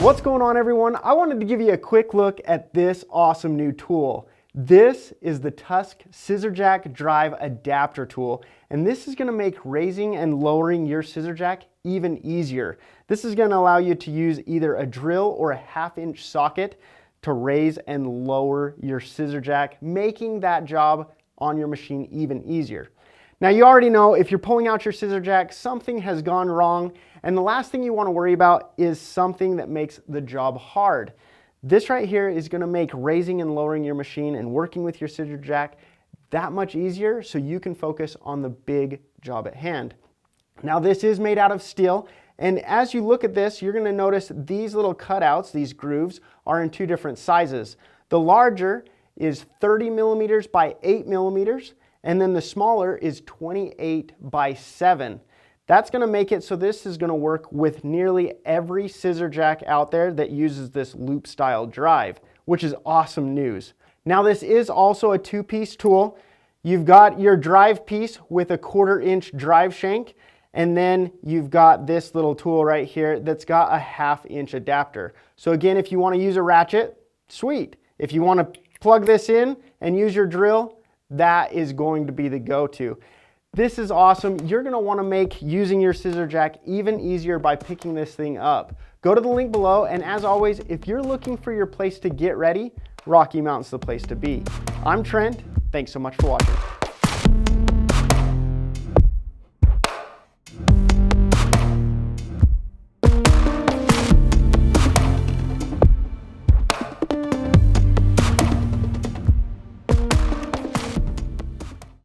What's going on, everyone? I wanted to give you a quick look at this awesome new tool. This is the Tusk Scissor Jack Drive Adapter tool, and this is going to make raising and lowering your scissor jack even easier. This is going to allow you to use either a drill or a 1/2-inch socket to raise and lower your scissor jack, making that job on your machine even easier. Now, you already know if you're pulling out your scissor jack, something has gone wrong, and the last thing you want to worry about is something that makes the job hard. This right here is going to make raising and lowering your machine and working with your scissor jack that much easier so you can focus on the big job at hand. Now, this is made out of steel, and as you look at this, you're going to notice these little cutouts, these grooves, are in two different sizes. The larger is 30 millimeters by 8 millimeters, and then the smaller is 28 by 7. That's going to make it so this is going to work with nearly every scissor jack out there that uses this loop style drive, which is awesome news. Now, this is also a two-piece tool. You've got your drive piece with a 1/4-inch drive shank, and then you've got this little tool right here that's got a 1/2-inch adapter. So again, if you want to use a ratchet, sweet. If you want to plug this in and use your drill, that is going to be the go-to. This is awesome. You're going to want to make using your scissor jack even easier by picking this thing up. Go to the link below, and as always, if you're looking for your place to get ready, Rocky Mountain's the place to be. I'm Trent. Thanks so much for watching.